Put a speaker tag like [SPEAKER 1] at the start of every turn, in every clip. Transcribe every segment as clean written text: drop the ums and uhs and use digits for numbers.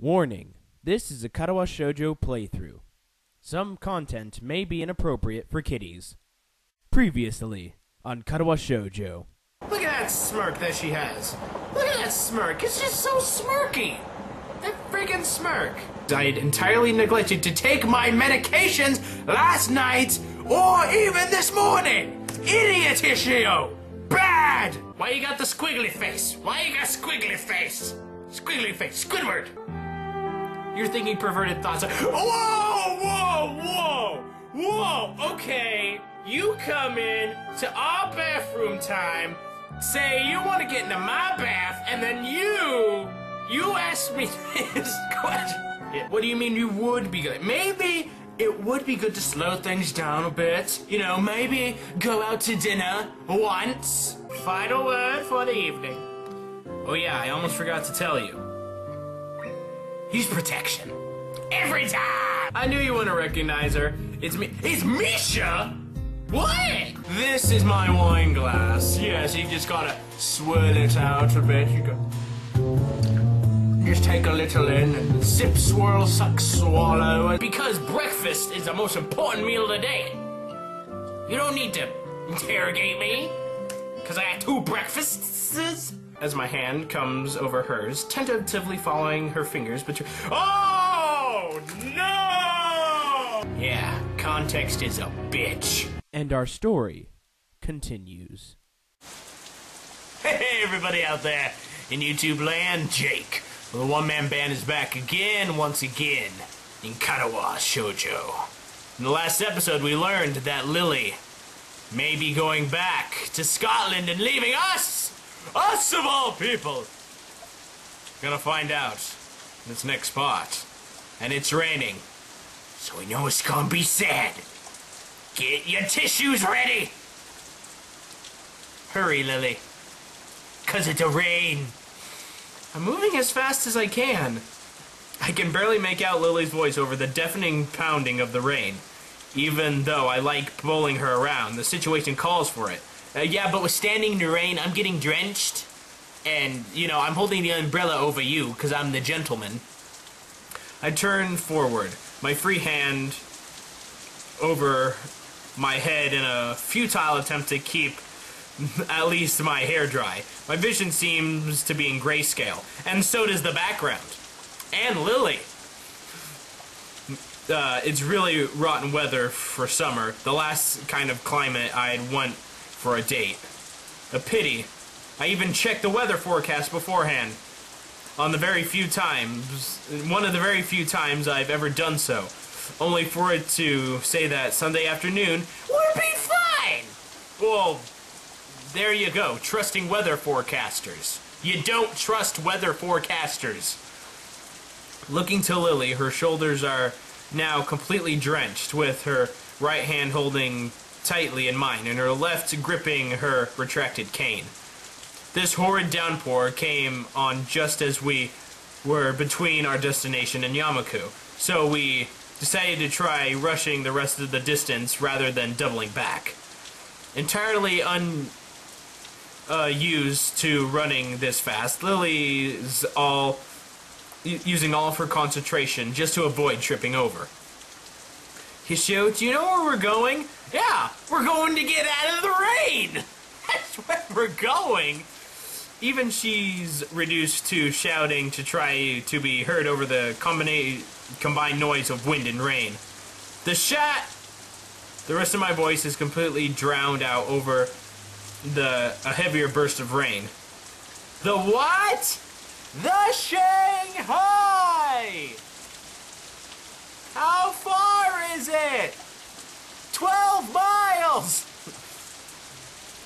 [SPEAKER 1] Warning: this is a Katawa Shoujo playthrough. Some content may be inappropriate for kiddies. Previously on Katawa Shoujo.
[SPEAKER 2] Look at that smirk that she has. Look at that smirk. It's just so smirky. That friggin' smirk. I had entirely neglected to take my medications last night or even this morning. Idiot, Ishio. Bad. Why you got the squiggly face? Why you got squiggly face? Squiggly face. Squidward. You're thinking perverted thoughts. Whoa, whoa, whoa, whoa. Okay, you come in to our bathroom time, say you want to get into my bath, and then you ask me this question. What do you mean you would be good? Maybe it would be good to slow things down a bit. You know, maybe go out to dinner once. Final word for the evening. Oh yeah, I almost forgot to tell you. Use protection. Every time! I knew you wouldn't recognize her. It's me. It's Misha! What? This is my wine glass. Yes, you just gotta swirl it out a bit. You go. Just take a little in and sip, swirl, suck, swallow. Because breakfast is the most important meal of the day. You don't need to interrogate me. Because I have 2 breakfasts. As my hand comes over hers, tentatively following her fingers between. Oh, no! Yeah, context is a bitch.
[SPEAKER 1] And our story continues.
[SPEAKER 2] Hey, everybody out there in YouTube land, Jake. The OneManBand is back again, once again, in Katawa Shoujo. In the last episode, we learned that Lilly may be going back to Scotland and leaving us! Us of all people! Gonna find out in this next part. And it's raining. So we know it's gonna be sad. Get your tissues ready! Hurry, Lilly. 'Cause it's a rain. I'm moving as fast as I can. I can barely make out Lily's voice over the deafening pounding of the rain. Even though I like bowling her around, the situation calls for it. Yeah, but with standing in the rain, I'm getting drenched. And, you know, I'm holding the umbrella over you, because I'm the gentleman. I turn forward, my free hand over my head in a futile attempt to keep at least my hair dry. My vision seems to be in grayscale, and so does the background. And Lilly. It's really rotten weather for summer, the last kind of climate I'd want for a date. A pity. I even checked the weather forecast beforehand. One of the very few times I've ever done so. Only for it to say that Sunday afternoon would be fine! Well, there you go, trusting weather forecasters. You don't trust weather forecasters. Looking to Lilly, her shoulders are now completely drenched, with her right hand holding tightly in mine, and her left gripping her retracted cane. This horrid downpour came on just as we were between our destination and Yamaku, so we decided to try rushing the rest of the distance rather than doubling back. Entirely unused to running this fast, Lily's using all of her concentration just to avoid tripping over. Hishio, do you know where we're going? Yeah, we're going to get out of the rain! That's where we're going! Even she's reduced to shouting to try to be heard over the combined noise of wind and rain. The rest of my voice is completely drowned out over a heavier burst of rain. The what? The Shanghai! How far is it? 12 miles!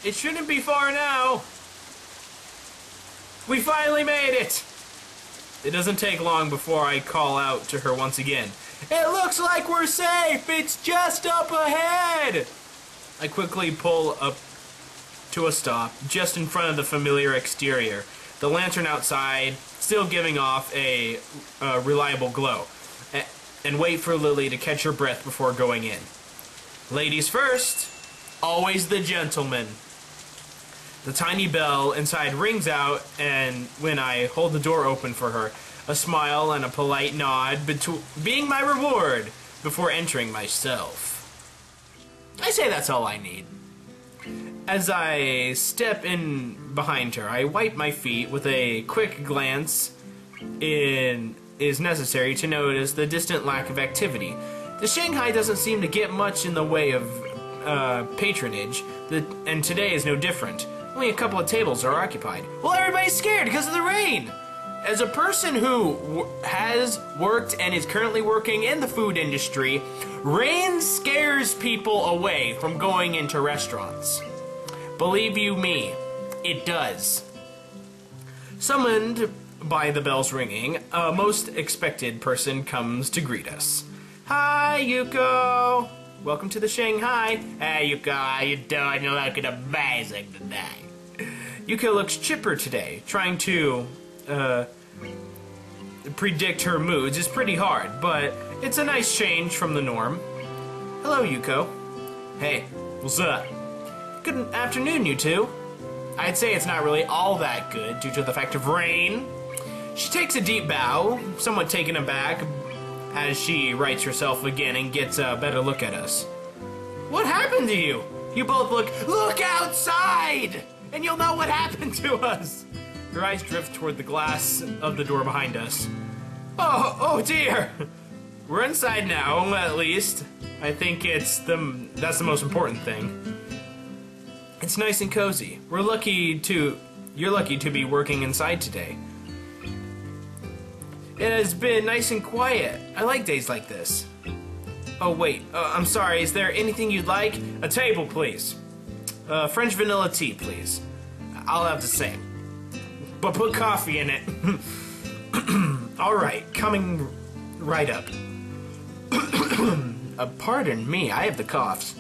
[SPEAKER 2] It shouldn't be far now. We finally made it! It doesn't take long before I call out to her once again. It looks like we're safe! It's just up ahead! I quickly pull up to a stop, just in front of the familiar exterior. The lantern outside still giving off a reliable glow. And wait for Lilly to catch her breath before going in. Ladies first, always the gentleman. The tiny bell inside rings out, and when I hold the door open for her, a smile and a polite nod being my reward before entering myself. I say that's all I need. As I step in behind her, I wipe my feet with a quick glance is necessary to notice the distant lack of activity. The Shanghai doesn't seem to get much in the way of patronage, and today is no different. Only a couple of tables are occupied. Well, everybody's scared because of the rain! As a person who has worked and is currently working in the food industry, rain scares people away from going into restaurants. Believe you me, it does. Summoned by the bells ringing, a most expected person comes to greet us. Hi, Yuko! Welcome to the Shanghai. Hey, Yuko, how you doing? You're looking amazing today. Yuko looks chipper today. Trying to predict her moods is pretty hard, but it's a nice change from the norm. Hello, Yuko. Hey, what's up? Good afternoon, you two. I'd say it's not really all that good due to the fact of rain. She takes a deep bow, somewhat taken aback, as she rights herself again and gets a better look at us. What happened to you? You both look outside, and you'll know what happened to us. Her eyes drift toward the glass of the door behind us. Oh dear. We're inside now, at least. I think that's the most important thing. It's nice and cozy. You're lucky to be working inside today. It has been nice and quiet. I like days like this. Oh wait, I'm sorry, is there anything you'd like? A table, please. French vanilla tea, please. I'll have the same. But put coffee in it. Alright, coming right up. Pardon me, I have the coughs.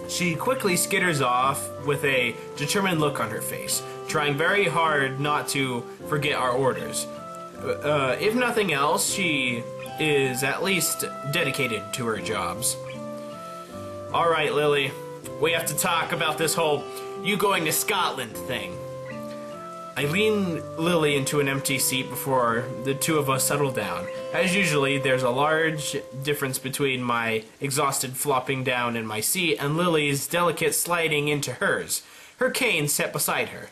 [SPEAKER 2] She quickly skitters off with a determined look on her face, trying very hard not to forget our orders. If nothing else, she is at least dedicated to her jobs. Alright, Lilly, we have to talk about this whole you going to Scotland thing. I lean Lilly into an empty seat before the two of us settle down. As usually, there's a large difference between my exhausted flopping down in my seat and Lily's delicate sliding into hers, her cane set beside her.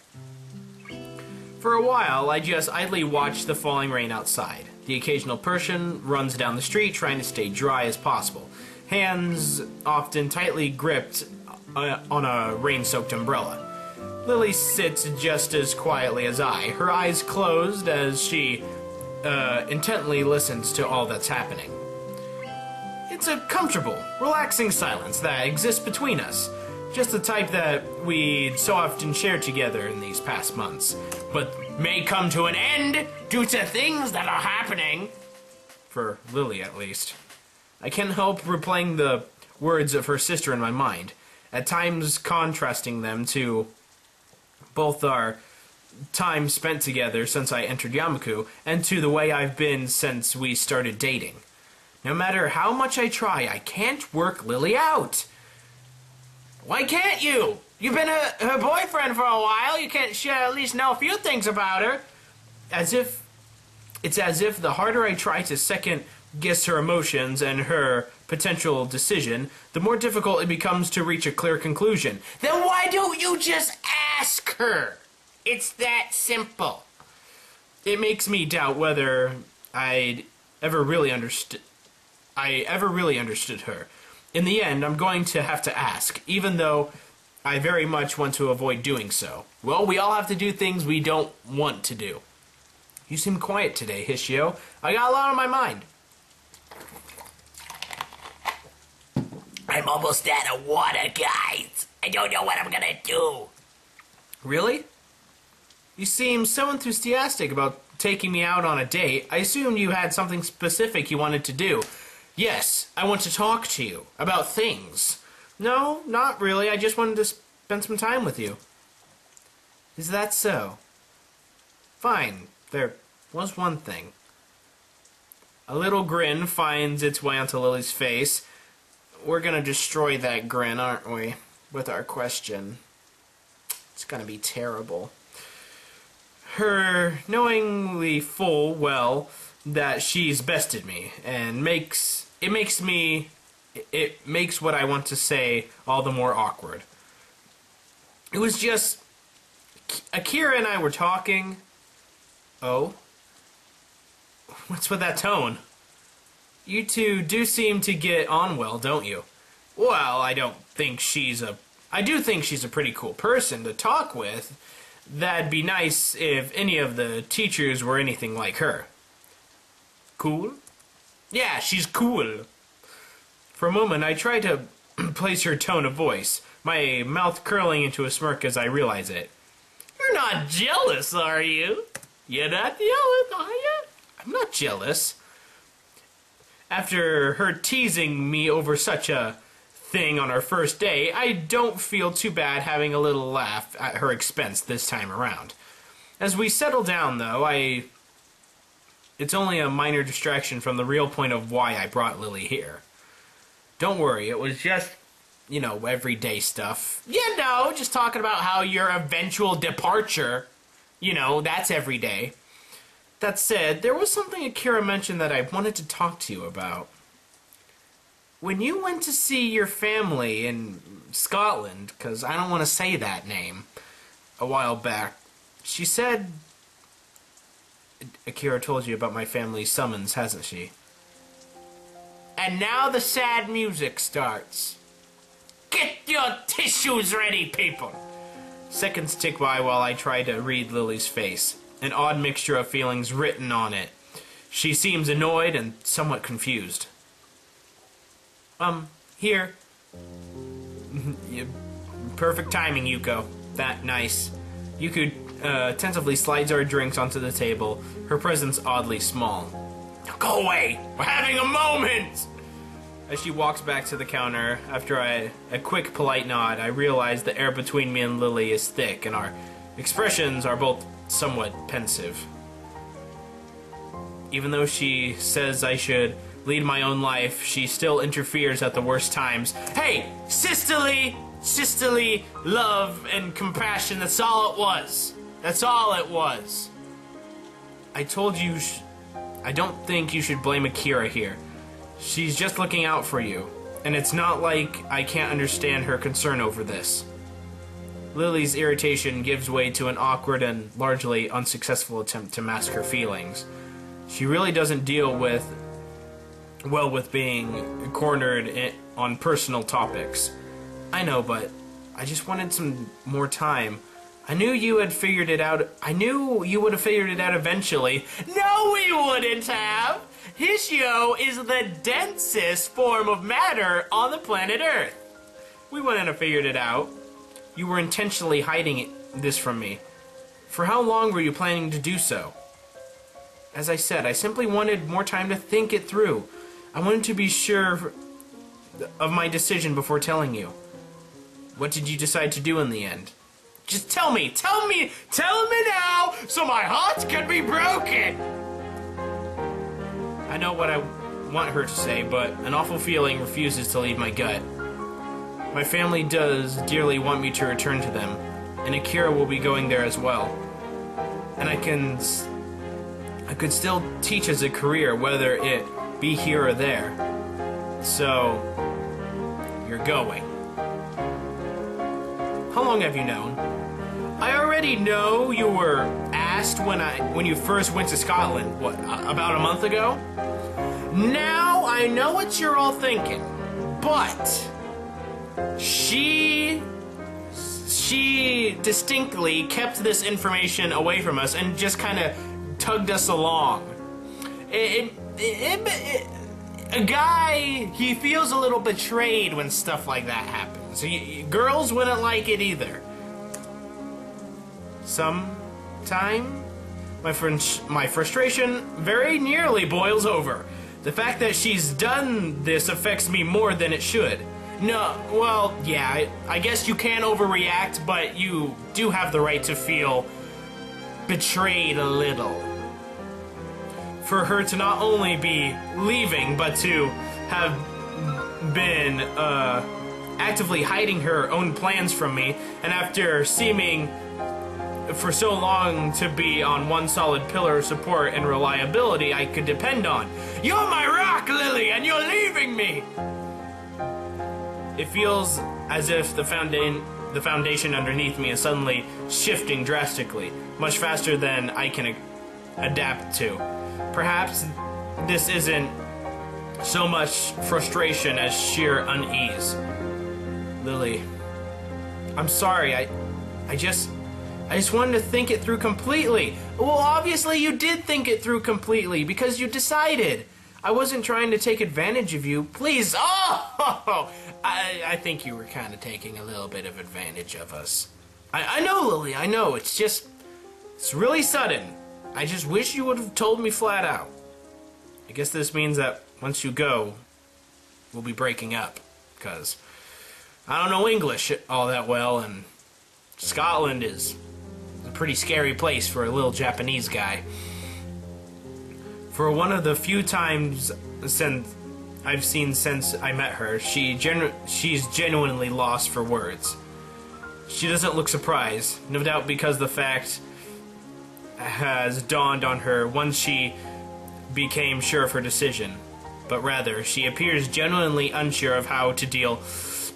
[SPEAKER 2] For a while, I just idly watched the falling rain outside. The occasional person runs down the street trying to stay dry as possible, hands often tightly gripped on a rain-soaked umbrella. Lily sits just as quietly as I, her eyes closed as she intently listens to all that's happening. It's a comfortable, relaxing silence that exists between us, just the type that we so often share together in these past months, but may come to an end due to things that are happening. For Lily, at least. I can't help replaying the words of her sister in my mind, at times contrasting them to both our time spent together since I entered Yamaku and to the way I've been since we started dating. No matter how much I try, I can't work Lily out. Why can't you? You've been her boyfriend for a while. You can't at least know a few things about her. It's as if the harder I try to second guess her emotions and her potential decision, the more difficult it becomes to reach a clear conclusion. Then why don't you just ask her? It's that simple. It makes me doubt whether I ever really understood her. In the end, I'm going to have to ask, even though I very much want to avoid doing so. Well, we all have to do things we don't want to do. You seem quiet today, Hishio. I got a lot on my mind. I'm almost out of water, guys. I don't know what I'm gonna do. Really? You seem so enthusiastic about taking me out on a date. I assumed you had something specific you wanted to do. Yes, I want to talk to you about things. No, not really. I just wanted to spend some time with you. Is that so? Fine. There was one thing. A little grin finds its way onto Lily's face. We're gonna destroy that grin, aren't we? With our question. It's gonna be terrible. her knowingly full well that she's bested me, and it makes what I want to say all the more awkward. It was just Akira and I were talking. Oh? What's with that tone? You two do seem to get on well, don't you? Well, I do think she's a pretty cool person to talk with. That'd be nice if any of the teachers were anything like her. Cool? Yeah, she's cool. For a moment, I tried to place her tone of voice, my mouth curling into a smirk as I realize it. You're not jealous, are you? You're not jealous, are you? I'm not jealous. After her teasing me over such a thing on our first day, I don't feel too bad having a little laugh at her expense this time around. As we settle down, though, it's only a minor distraction from the real point of why I brought Lilly here. Don't worry, it was just, everyday stuff. Just talking about how your eventual departure, that's everyday. That said, there was something Akira mentioned that I wanted to talk to you about. When you went to see your family in Scotland, because I don't want to say that name, a while back, she said... Akira told you about my family's summons, hasn't she? And now the sad music starts. Get your tissues ready, people! Seconds tick by while I try to read Lily's face, an odd mixture of feelings written on it. She seems annoyed and somewhat confused. Here. Perfect timing, Yuko. That nice. Yuko tentatively slides our drinks onto the table, her presence oddly small. Now go away! We're having a moment! As she walks back to the counter, after a quick polite nod, I realize the air between me and Lilly is thick, and our expressions are both somewhat pensive. Even though she says I should lead my own life, she still interferes at the worst times. Hey! Sisterly love and compassion, that's all it was. That's all it was. I told you, I don't think you should blame Akira here. She's just looking out for you, and it's not like I can't understand her concern over this. Lily's irritation gives way to an awkward and largely unsuccessful attempt to mask her feelings. She really doesn't deal with being cornered on personal topics. I know, but I just wanted some more time. I knew you had figured it out. I knew you would have figured it out eventually. No, we wouldn't have! Hishio is the densest form of matter on the planet Earth. We wouldn't have figured it out. You were intentionally hiding this from me. For how long were you planning to do so? As I said, I simply wanted more time to think it through. I wanted to be sure of my decision before telling you. What did you decide to do in the end? Just tell me now, so my heart can be broken! I know what I want her to say, but an awful feeling refuses to leave my gut. My family does dearly want me to return to them, and Akira will be going there as well. And I could still teach as a career, whether it be here or there. So, you're going. How long have you known? I already know you were asked when you first went to Scotland, what, about a month ago? Now I know what you're all thinking, but she distinctly kept this information away from us and just kind of tugged us along. A guy, he feels a little betrayed when stuff like that happens. Girls wouldn't like it either. Sometime, my frustration very nearly boils over. The fact that she's done this affects me more than it should. No, well, yeah, I guess you can overreact, but you do have the right to feel betrayed a little. For her to not only be leaving, but to have been actively hiding her own plans from me, and after seeming for so long to be on one solid pillar of support and reliability I could depend on. You're my rock, Lilly, and you're leaving me! It feels as if the foundation underneath me is suddenly shifting drastically, much faster than I can adapt to. Perhaps this isn't so much frustration as sheer unease. Lilly, I'm sorry, I just wanted to think it through completely. Well, obviously you did think it through completely, because you decided. I wasn't trying to take advantage of you. Please, I think you were kind of taking a little bit of advantage of us. I know, Lilly, I know. It's really sudden. I just wish you would have told me flat out. I guess this means that once you go, we'll be breaking up, because I don't know English all that well, and Scotland is a pretty scary place for a little Japanese guy. For one of the few times I've seen since I met her, she's genuinely lost for words. She doesn't look surprised, no doubt because the fact has dawned on her once she became sure of her decision. But rather, she appears genuinely unsure of how to deal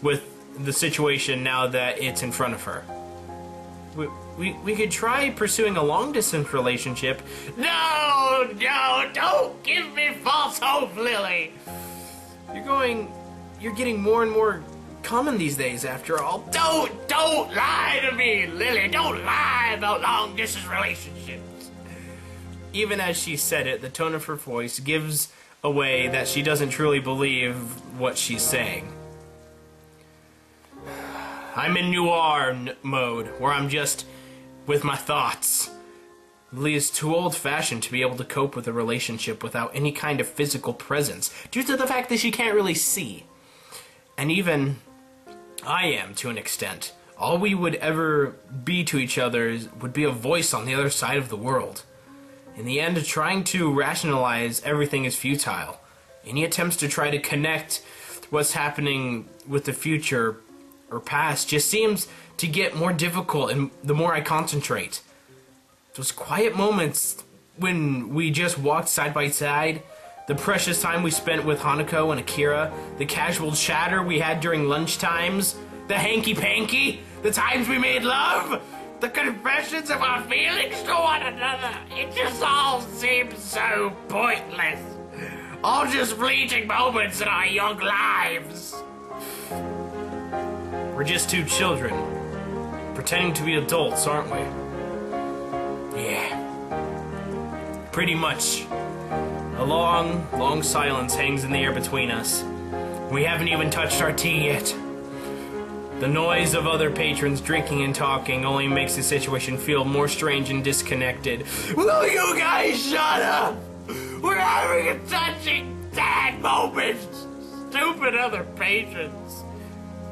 [SPEAKER 2] with the situation now that it's in front of her. We could try pursuing a long-distance relationship. No, don't give me false hope, Lilly. You're getting more and more common these days, after all. Don't lie to me, Lilly. Don't lie about long-distance relationships. Even as she said it, the tone of her voice gives away that she doesn't truly believe what she's saying. I'm in noir mode, where I'm just with my thoughts. Lilly is too old-fashioned to be able to cope with a relationship without any kind of physical presence, due to the fact that she can't really see. And even I am, to an extent. All we would ever be to each other would be a voice on the other side of the world. In the end, trying to rationalize everything is futile. Any attempts to try to connect what's happening with the future or past just seems to get more difficult and the more I concentrate. Those quiet moments when we just walked side by side, the precious time we spent with Hanako and Akira, the casual chatter we had during lunch times, the hanky-panky, the times we made love, the confessions of our feelings to one another. It just all seems so pointless. All just fleeting moments in our young lives. We're just two children, pretending to be adults, aren't we? Yeah. Pretty much. A long silence hangs in the air between us. We haven't even touched our tea yet. The noise of other patrons drinking and talking only makes the situation feel more strange and disconnected. Will you guys shut up? We're having a touching, sad moment. Stupid other patrons.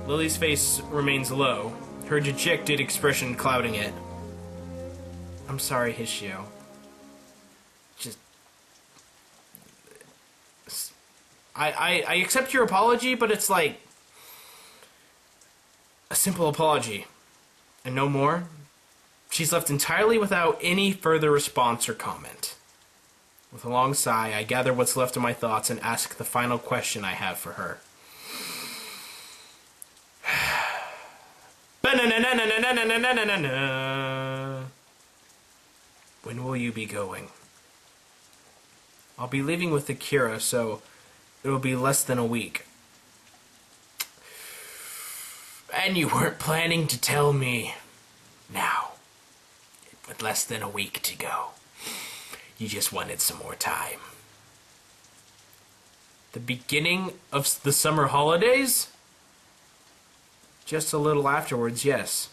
[SPEAKER 2] Lilly's face remains low, her dejected expression clouding it. I'm sorry, Hishio. I accept your apology, but it's like a simple apology and no more. She's left entirely without any further response or comment. With a long sigh, I gather what's left of my thoughts and ask the final question I have for her. When will you be going? I'll be leaving with Akira, so it will be less than a week. And you weren't planning to tell me now, with less than a week to go. You just wanted some more time. The beginning of the summer holidays? Just a little afterwards, yes.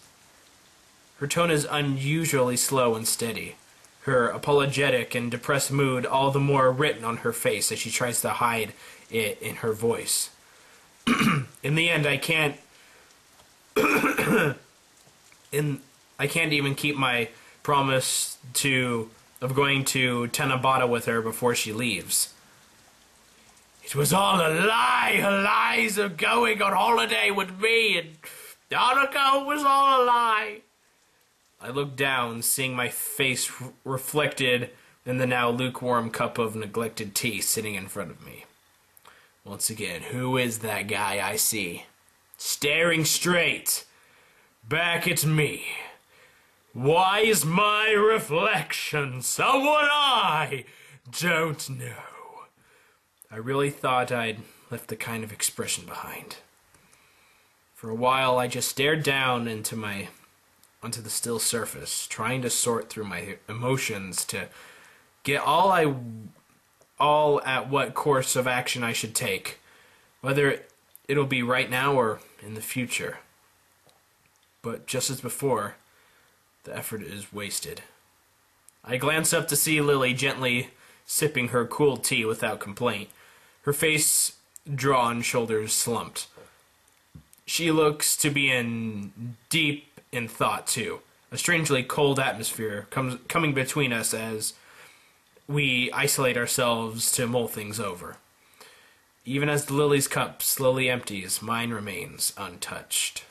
[SPEAKER 2] Her tone is unusually slow and steady. Her apologetic and depressed mood all the more written on her face as she tries to hide it in her voice. In the end, I can't even keep my promise of going to Tanabata with her before she leaves. It was all a lie, her lies of going on holiday with me, and Hanako was all a lie. I look down, seeing my face reflected in the now lukewarm cup of neglected tea sitting in front of me. Once again, who is that guy I see? Staring straight back at me. Why is my reflection someone I don't know? I really thought I'd left the kind of expression behind. For a while, I just stared down onto the still surface, trying to sort through my emotions to get all at what course of action I should take, whether it'll be right now or in the future. But just as before, the effort is wasted. I glance up to see Lilly gently sipping her cool tea without complaint, her face drawn, shoulders slumped. She looks to be deep in thought, too. A strangely cold atmosphere coming between us as we isolate ourselves to mull things over. Even as Lily's cup slowly empties, mine remains untouched.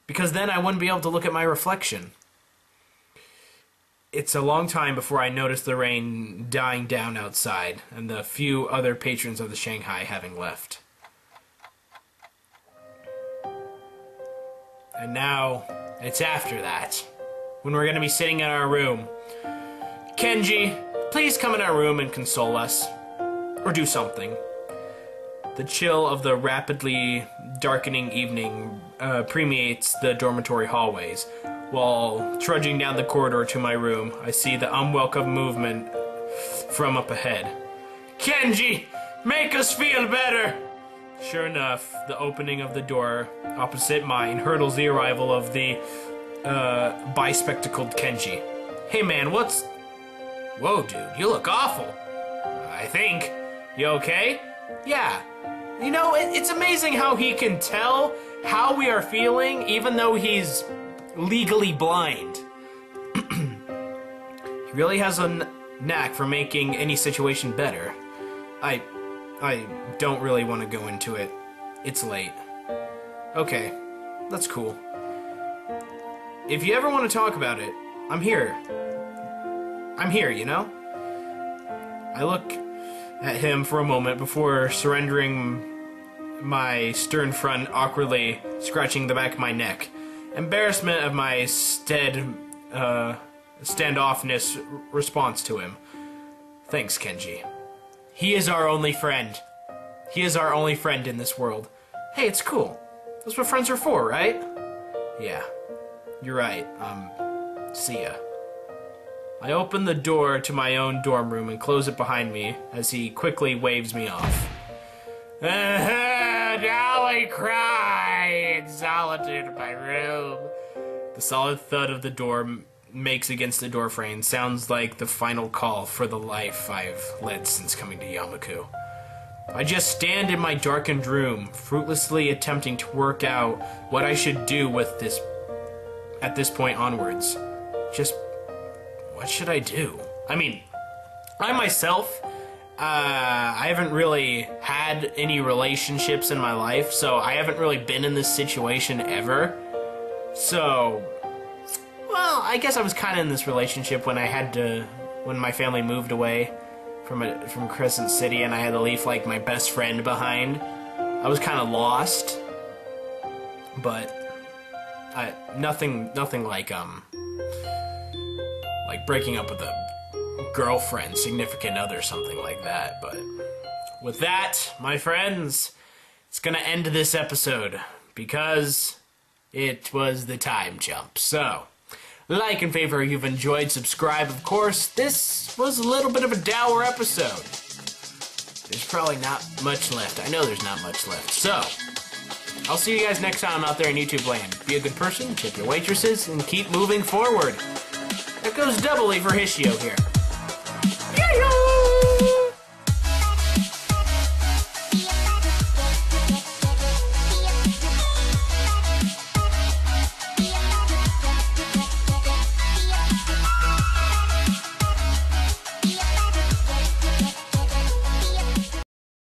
[SPEAKER 2] Because then I wouldn't be able to look at my reflection. It's a long time before I notice the rain dying down outside, and the few other patrons of the Shanghai having left. And now, it's after that, when we're going to be sitting in our room. Kenji, please come in our room and console us. Or do something. The chill of the rapidly darkening evening permeates the dormitory hallways. While trudging down the corridor to my room, I see the unwelcome movement from up ahead. Kenji, make us feel better! Sure enough, the opening of the door opposite mine hurdles the arrival of the bispectacled Kenji. Hey man, what's... Whoa dude, you look awful. I think. You okay? Yeah. You know, it's amazing how he can tell how we are feeling even though he's legally blind. He really has a knack for making any situation better. I don't really want to go into it. It's late. Okay, that's cool. If you ever want to talk about it, I'm here. I'm here, you know? I look at him for a moment before surrendering my stern front, awkwardly scratching the back of my neck. Embarrassment of my standoffness response to him. Thanks, Kenji. He is our only friend. He is our only friend in this world. Hey, it's cool. That's what friends are for, right? Yeah, you're right. See ya. I open the door to my own dorm room and close it behind me as he quickly waves me off. Dolly cry in solitude in my room. The solid thud of the door makes against the doorframe sounds like the final call for the life I've led since coming to Yamaku. I just stand in my darkened room, fruitlessly attempting to work out what I should do with this at this point onwards. Just, what should I do? I mean, I myself, I haven't really had any relationships in my life, so I haven't really been in this situation ever. So, well, I guess I was kind of in this relationship when when my family moved away from Crescent City and I had to leave, like, my best friend behind. I was kind of lost, but nothing like breaking up with a girlfriend, significant other, something like that. But with that, my friends, it's gonna end this episode because it was the time jump. So, like and favorite if you've enjoyed, subscribe, of course. This was a little bit of a dour episode. There's probably not much left. I know there's not much left. So, I'll see you guys next time out there in YouTube land. Be a good person, tip your waitresses, and keep moving forward. That goes doubly for Hishio here.